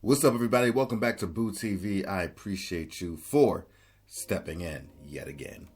What's up, everybody? Welcome back to Boo TV. I appreciate you for stepping in yet again.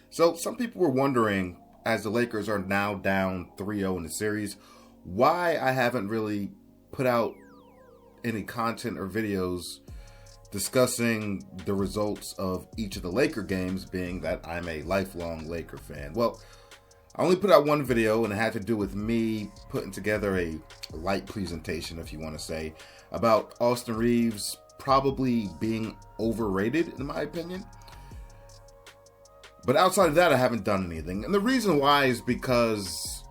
So, some people were wondering, as the Lakers are now down 3-0 in the series, why I haven't really put out any content or videos discussing the results of each of the Laker games, being that I'm a lifelong Laker fan. Well, I only put out one video, and it had to do with me putting together a light presentation, if you want to say, about Austin Reeves probably being overrated, in my opinion. But outside of that, I haven't done anything. And the reason why is because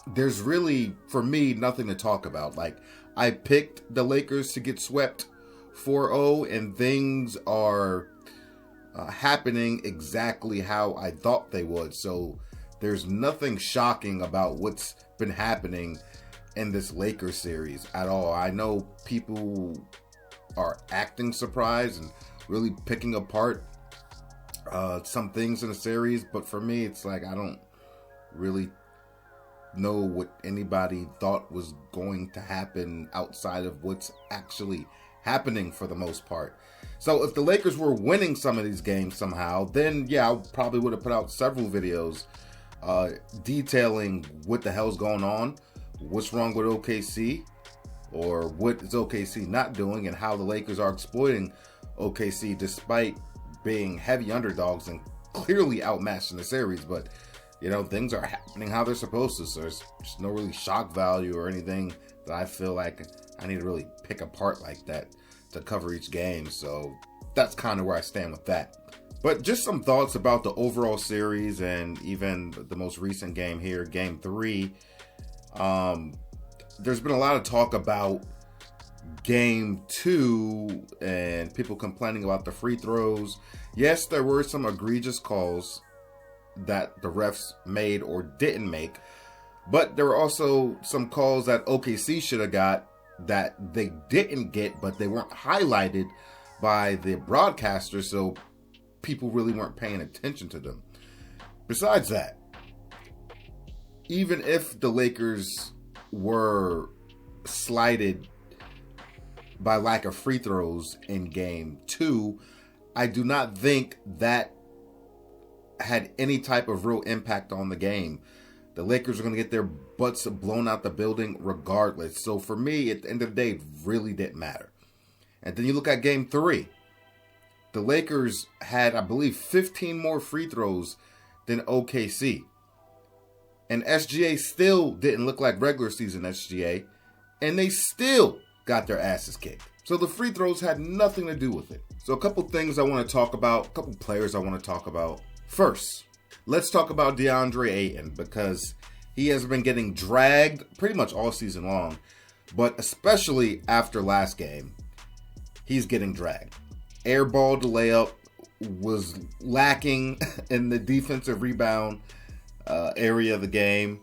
there's really, for me, nothing to talk about. Like, I picked the Lakers to get swept 4-0, and things are happening exactly how I thought they would. So there's nothing shocking about what's been happening in this Lakers series at all. I know people are acting surprised and really picking apart some things in the series, but for me, it's like I don't really know what anybody thought was going to happen outside of what's actually happening for the most part. So if the Lakers were winning some of these games somehow, then yeah, I probably would have put out several videos detailing what the hell's going on, what's wrong with OKC, or what is OKC not doing, and how the Lakers are exploiting OKC despite being heavy underdogs and clearly outmatched in the series. But you know, things are happening how they're supposed to, so there's just no really shock value or anything that I feel like I need to really pick apart like that to cover each game. So that's kind of where I stand with that. But just some thoughts about the overall series and even the most recent game here, Game 3. There's been a lot of talk about Game 2 and people complaining about the free throws. Yes, there were some egregious calls that the refs made or didn't make, but there were also some calls that OKC should have got that they didn't get, but they weren't highlighted by the broadcaster, so people really weren't paying attention to them. Besides that, even if the Lakers were slighted by lack of free throws in Game 2, I do not think that had any type of real impact on the game. The Lakers are going to get their butts blown out the building regardless. So for me, at the end of the day, it really didn't matter. And then you look at Game 3. The Lakers had, I believe, 15 more free throws than OKC. And SGA still didn't look like regular season SGA. And they still got their asses kicked. So the free throws had nothing to do with it. So a couple things I want to talk about. A couple players I want to talk about. First, let's talk about DeAndre Ayton, because he has been getting dragged pretty much all season long. But especially after last game, he's getting dragged. Airball to layup, was lacking in the defensive rebound area of the game.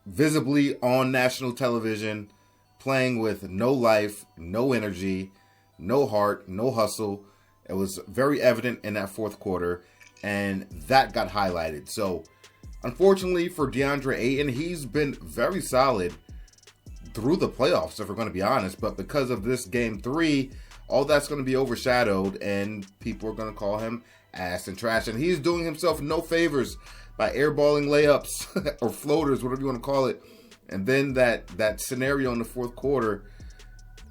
Visibly on national television, playing with no life, no energy, no heart, no hustle. It was very evident in that fourth quarter, and that got highlighted. So, unfortunately for DeAndre Ayton, he's been very solid through the playoffs, if we're going to be honest. But because of this Game 3, all that's going to be overshadowed, and people are going to call him ass and trash. And he's doing himself no favors by airballing layups or floaters, whatever you want to call it. And then that scenario in the fourth quarter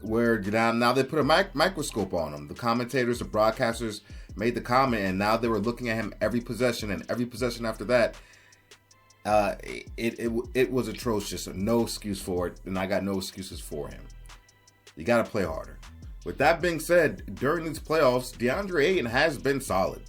where now they put a microscope on him. The commentators, the broadcasters made the comment, and now they were looking at him every possession, and every possession after that. It was atrocious. No excuse for it, and I got no excuses for him. You got to play harder. With that being said, during these playoffs, DeAndre Ayton has been solid.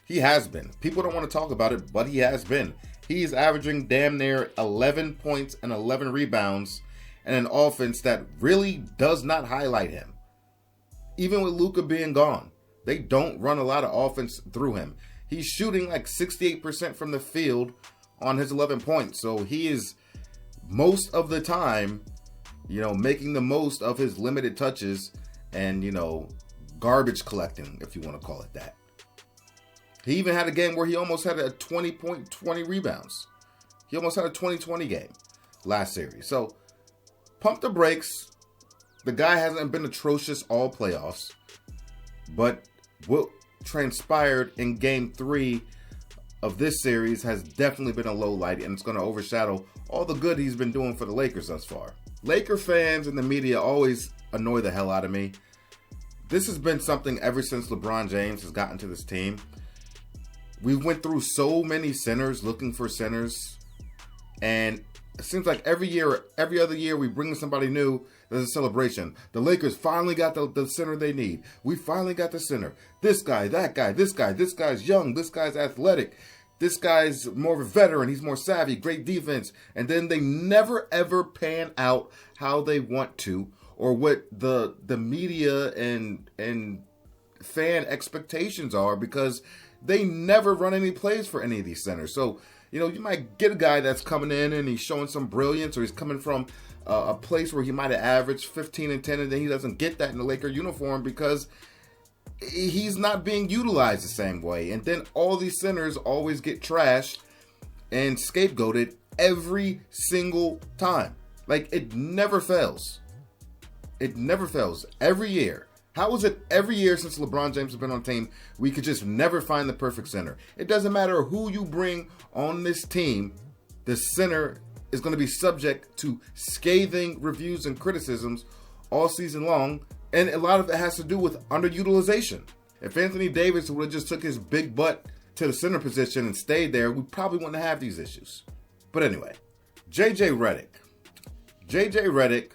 He has been. People don't want to talk about it, but he has been. He's averaging damn near 11 points and 11 rebounds and an offense that really does not highlight him. Even with Luka being gone, they don't run a lot of offense through him. He's shooting like 68% from the field on his 11 points. So he is most of the time, making the most of his limited touches and, garbage collecting, if you want to call it that. He even had a game where he almost had a 20-point, 20 rebounds. He almost had a 20-20 game last series. So pump the brakes. The guy hasn't been atrocious all playoffs, but what transpired in Game 3 of this series has definitely been a low light, and it's going to overshadow all the good he's been doing for the Lakers thus far. Laker fans and the media always annoy the hell out of me. This has been something ever since LeBron James has gotten to this team. We went through so many centers, looking for centers, and it seems like every other year, we bring in somebody new. There's a celebration. The Lakers finally got the center they need. We finally got the center. This guy, that guy, this guy. This guy's young. This guy's athletic. This guy's more of a veteran. He's more savvy. Great defense. And then they never, ever pan out how they want to, or what the media and fan expectations are, because they never run any plays for any of these centers. So, you might get a guy that's coming in and he's showing some brilliance, or he's coming from a place where he might have averaged 15 and 10, and then he doesn't get that in the Laker uniform because he's not being utilized the same way. And then all these centers always get trashed and scapegoated every single time. Like, it never fails. It never fails. Every year. How is it every year since LeBron James has been on the team, we could just never find the perfect center? It doesn't matter who you bring on this team, the center is going to be subject to scathing reviews and criticisms all season long, and a lot of it has to do with underutilization. If Anthony Davis would have just took his big butt to the center position and stayed there, we probably wouldn't have these issues. But anyway, JJ Redick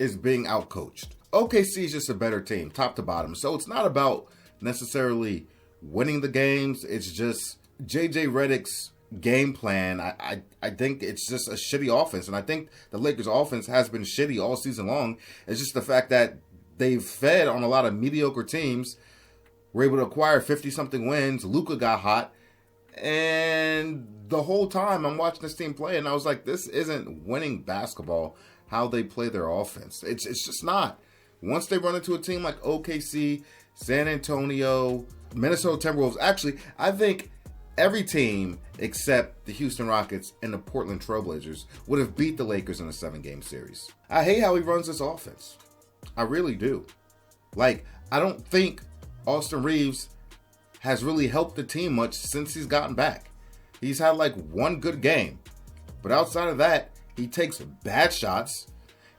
is being outcoached. OKC is just a better team, top to bottom. So it's not about necessarily winning the games. It's just JJ Redick's game plan. I think it's just a shitty offense. And I think the Lakers' offense has been shitty all season long. It's just the fact that they've fed on a lot of mediocre teams. Were able to acquire 50-something wins. Luka got hot. And the whole time I'm watching this team play, and I was like, this isn't winning basketball, how they play their offense. It's just not. Once they run into a team like OKC, San Antonio, Minnesota Timberwolves, actually, I think every team except the Houston Rockets and the Portland Trailblazers would have beat the Lakers in a 7-game series. I hate how he runs this offense. I really do. Like, I don't think Austin Reeves has really helped the team much since he's gotten back. He's had like one good game. But outside of that, he takes bad shots.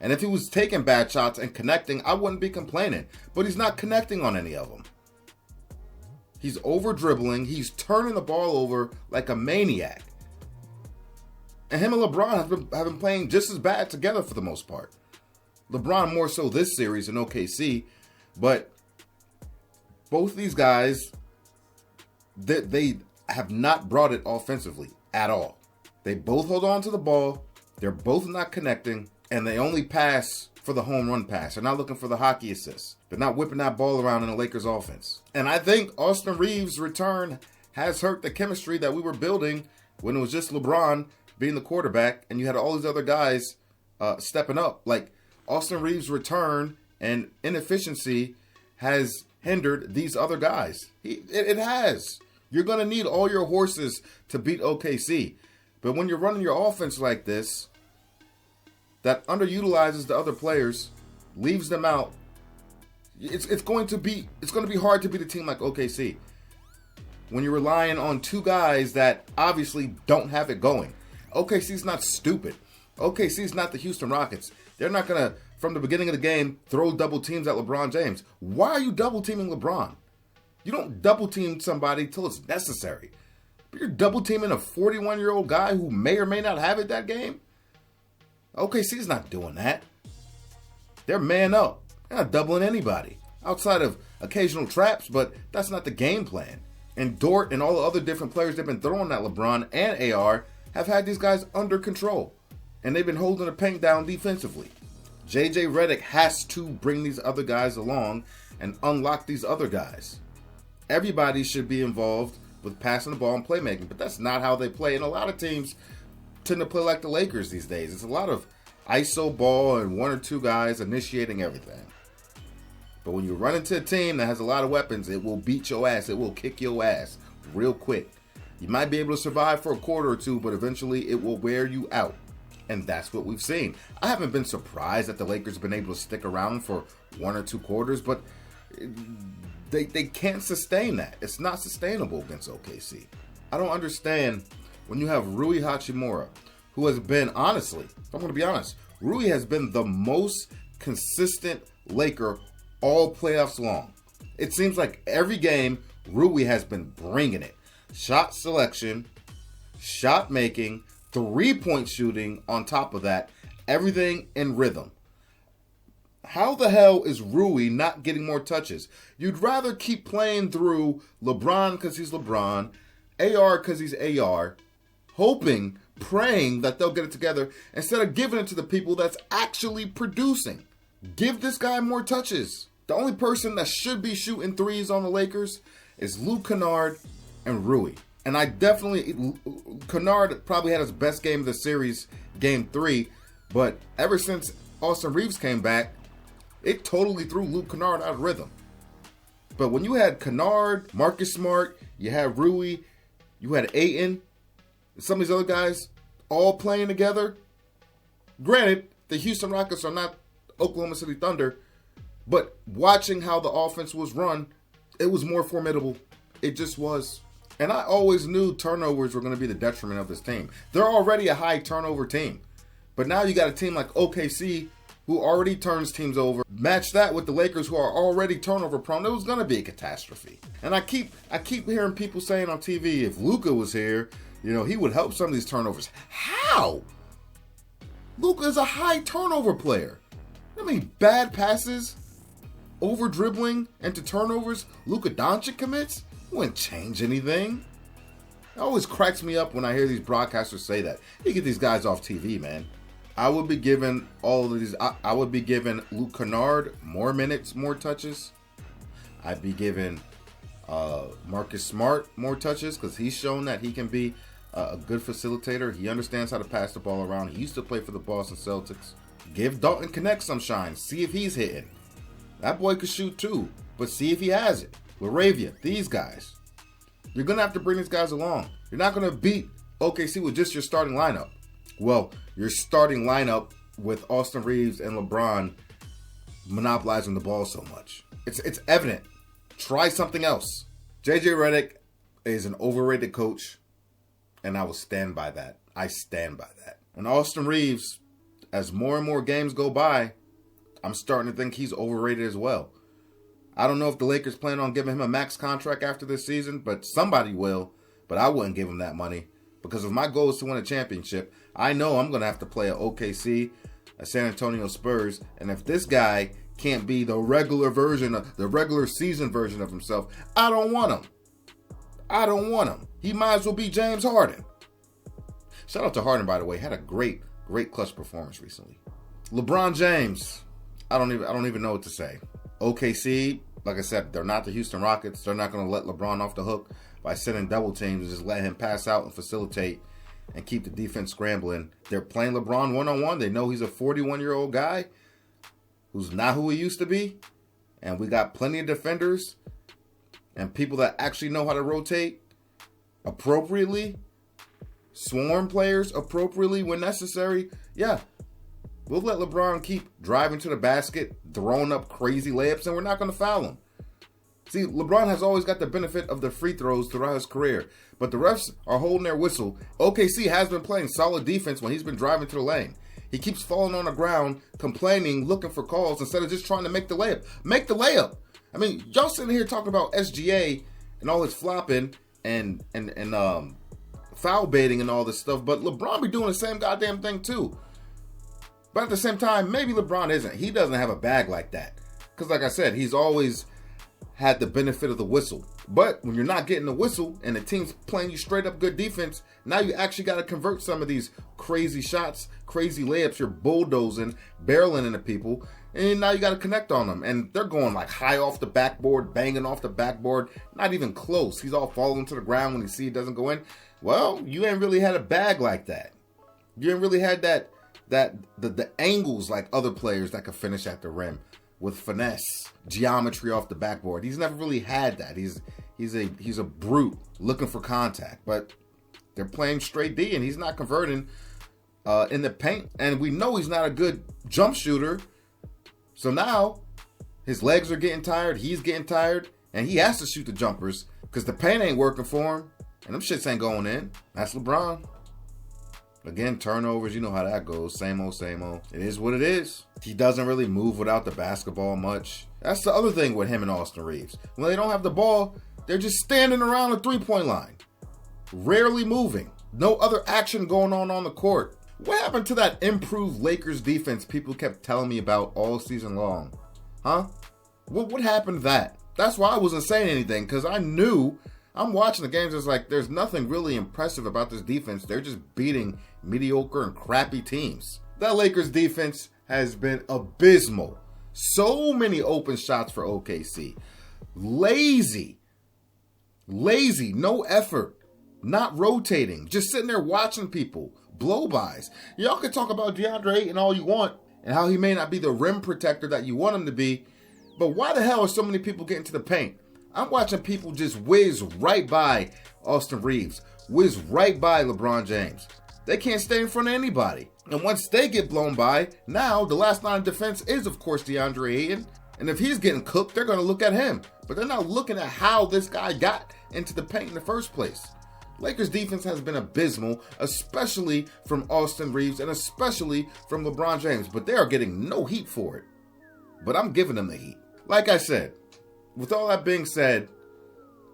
And if he was taking bad shots and connecting, I wouldn't be complaining. But he's not connecting on any of them. He's over dribbling. He's turning the ball over like a maniac. And him and LeBron have been playing just as bad together for the most part. LeBron more so this series in OKC. But both these guys, they have not brought it offensively at all. They both hold on to the ball. They're both not connecting. And they only pass for the home run pass. They're not looking for the hockey assist. They're not whipping that ball around in the Lakers offense. And I think Austin Reeves' return has hurt the chemistry that we were building when it was just LeBron being the quarterback and you had all these other guys stepping up. Like, Austin Reeves' return and inefficiency has hindered these other guys. It has. You're going to need all your horses to beat OKC. But when you're running your offense like this, that underutilizes the other players, leaves them out, it's going to be hard to beat a team like OKC when you're relying on two guys that obviously don't have it going. OKC's not stupid. OKC's not the Houston Rockets. They're not going to, from the beginning of the game, throw double teams at LeBron James. Why are you double teaming LeBron? You don't double team somebody till it's necessary. But you're double teaming a 41-year-old guy who may or may not have it that game? OKC's not doing that. They're man up. They're not doubling anybody outside of occasional traps, but that's not the game plan. And Dort and all the other different players they've been throwing at LeBron and AR have had these guys under control. And they've been holding the paint down defensively. JJ Redick has to bring these other guys along and unlock these other guys. Everybody should be involved with passing the ball and playmaking, but that's not how they play. And a lot of teams tend to play like the Lakers these days. It's a lot of ISO ball and one or two guys initiating everything. But when you run into a team that has a lot of weapons, it will beat your ass. It will kick your ass real quick. You might be able to survive for a quarter or two, but eventually it will wear you out. And that's what we've seen. I haven't been surprised that the Lakers have been able to stick around for 1 or 2 quarters, but they can't sustain that. It's not sustainable against OKC. I don't understand when you have Rui Hachimura, who has been, honestly, if I'm going to be honest, Rui has been the most consistent Laker all playoffs long. It seems like every game, Rui has been bringing it. Shot selection, shot making, 3-point shooting on top of that, everything in rhythm. How the hell is Rui not getting more touches? You'd rather keep playing through LeBron because he's LeBron, AR because he's AR, hoping, praying that they'll get it together instead of giving it to the people that's actually producing. Give this guy more touches. The only person that should be shooting threes on the Lakers is Luke Kennard and Rui. And Kennard probably had his best game of the series, game 3, but ever since Austin Reeves came back, it totally threw Luke Kennard out of rhythm. But when you had Kennard, Marcus Smart, you had Rui, you had Ayton, some of these other guys all playing together. Granted, the Houston Rockets are not Oklahoma City Thunder, but watching how the offense was run, it was more formidable. It just was. And I always knew turnovers were going to be the detriment of this team. They're already a high turnover team. But now you got a team like OKC who already turns teams over. Match that with the Lakers who are already turnover prone. It was going to be a catastrophe. And I keep hearing people saying on TV, if Luka was here, he would help some of these turnovers. How? Luka is a high turnover player. I mean, bad passes, over dribbling into turnovers, Luka Doncic commits? Wouldn't change anything. It always cracks me up when I hear these broadcasters say that. You get these guys off TV, man. I would be giving I would be giving Luke Kennard more minutes, more touches. I'd be giving Marcus Smart more touches because he's shown that he can be a good facilitator. He understands how to pass the ball around. He used to play for the Boston Celtics. Give Dalton Connect some shine. See if he's hitting. That boy could shoot too, but see if he has it. Laravia, these guys. You're going to have to bring these guys along. You're not going to beat OKC with just your starting lineup. Well, your starting lineup with Austin Reeves and LeBron monopolizing the ball so much. It's evident. Try something else. JJ Redick is an overrated coach, and I will stand by that. I stand by that. And Austin Reeves, as more and more games go by, I'm starting to think he's overrated as well. I don't know if the Lakers plan on giving him a max contract after this season, but somebody will. But I wouldn't give him that money because if my goal is to win a championship, I know I'm going to have to play at OKC, a San Antonio Spurs, and if this guy can't be the regular season version of himself, I don't want him. I don't want him. He might as well be James Harden. Shout out to Harden, by the way. Had a great clutch performance recently. LeBron James. I don't even know what to say. OKC, like I said, they're not the Houston Rockets. They're not going to let LeBron off the hook by sending double teams and just let him pass out and facilitate and keep the defense scrambling. They're playing LeBron one-on-one. They know he's a 41-year-old guy who's not who he used to be. And we got plenty of defenders and people that actually know how to rotate appropriately, swarm players appropriately when necessary. Yeah. We'll let LeBron keep driving to the basket, throwing up crazy layups, and we're not going to foul him. See, LeBron has always got the benefit of the free throws throughout his career, but the refs are holding their whistle. OKC has been playing solid defense when he's been driving to the lane. He keeps falling on the ground, complaining, looking for calls instead of just trying to make the layup. Make the layup. I mean, y'all sitting here talking about SGA and all his flopping and foul baiting and all this stuff, but LeBron be doing the same goddamn thing too. But at the same time, maybe LeBron isn't. He doesn't have a bag like that. Because like I said, he's always had the benefit of the whistle. But when you're not getting the whistle and the team's playing you straight up good defense, now you actually got to convert some of these crazy shots, crazy layups. You're bulldozing, barreling into people. And now you got to connect on them. And they're going like high off the backboard, banging off the backboard. Not even close. He's all falling to the ground when he sees it doesn't go in. Well, you ain't really had a bag like that. You ain't really had the angles like other players that could finish at the rim with finesse, geometry off the backboard. He's never really had that. He's a brute looking for contact, but they're playing straight D and he's not converting. in the paint. And we know he's not a good jump shooter. So now his legs are getting tired. He's getting tired. And he has to shoot the jumpers because the paint ain't working for him. And them shits ain't going in. That's LeBron. Again, turnovers, you know how that goes. Same old, same old. It is what it is. He doesn't really move without the basketball much. That's the other thing with him and Austin Reeves. When they don't have the ball, they're just standing around the three-point line. Rarely moving. No other action going on the court. What happened to that improved Lakers defense people kept telling me about all season long? Huh? What happened to that? That's why I wasn't saying anything, because I knew I'm watching the games. It's like there's nothing really impressive about this defense. They're just beating mediocre and crappy teams. That Lakers defense has been abysmal. So many open shots for OKC. Lazy. No effort. Not rotating. Just sitting there watching people. Blow-bys. Y'all can talk about DeAndre Ayton all you want and how he may not be the rim protector that you want him to be. But why the hell are so many people getting to the paint? I'm watching people just whiz right by Austin Reeves, whiz right by LeBron James. They can't stay in front of anybody. And once they get blown by, now the last line of defense is, of course, DeAndre Ayton. And if he's getting cooked, they're going to look at him. But they're not looking at how this guy got into the paint in the first place. Lakers defense has been abysmal, especially from Austin Reeves and especially from LeBron James. But they are getting no heat for it. But I'm giving them the heat. Like I said, with all that being said,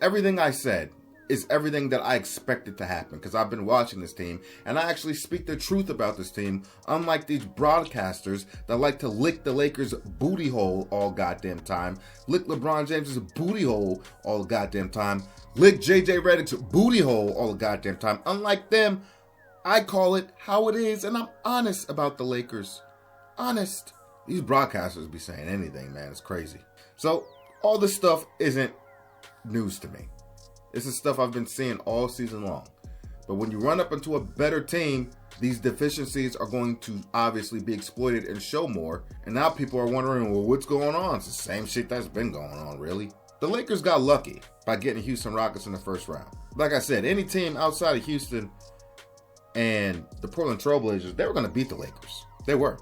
everything I said is everything that I expected to happen because I've been watching this team and I actually speak the truth about this team, unlike these broadcasters that like to lick the Lakers' booty hole all goddamn time, lick LeBron James' booty hole all goddamn time, lick JJ Redick's booty hole all goddamn time. Unlike them, I call it how it is and I'm honest about the Lakers. Honest. These broadcasters be saying anything, man. It's crazy. So, all this stuff isn't news to me. This is stuff I've been seeing all season long. But when you run up into a better team, these deficiencies are going to obviously be exploited and show more. And now people are wondering, well, what's going on? It's the same shit that's been going on, really. The Lakers got lucky by getting Houston Rockets in the first round. Like I said, any team outside of Houston and the Portland Trailblazers, they were going to beat the Lakers. They were.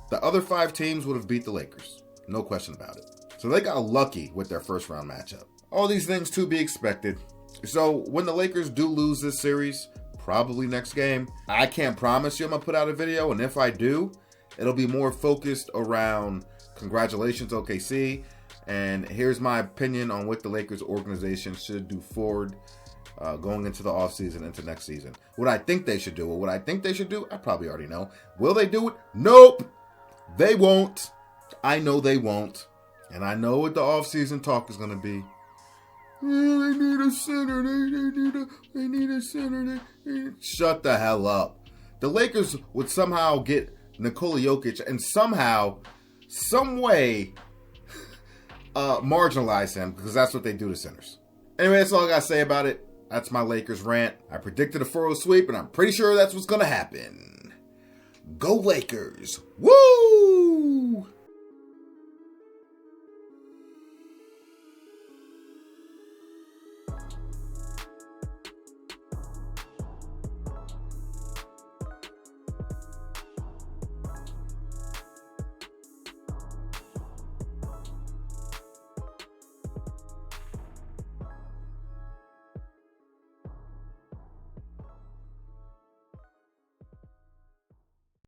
The other 5 teams would have beat the Lakers. No question about it. So they got lucky with their first round matchup. All these things to be expected. So when the Lakers do lose this series, probably next game, I can't promise you I'm going to put out a video. And if I do, it'll be more focused around congratulations OKC. And here's my opinion on what the Lakers organization should do forward going into the offseason, into next season. What I think they should do, or what I think they should do, I probably already know. Will they do it? Nope. They won't. I know they won't. And I know what the offseason talk is going to be. They need a center. They need a center. Shut the hell up. The Lakers would somehow get Nikola Jokic and somehow, some way, marginalize him because that's what they do to centers. Anyway, that's all I got to say about it. That's my Lakers rant. I predicted a 4-0 sweep, and I'm pretty sure that's what's going to happen. Go Lakers. Woo!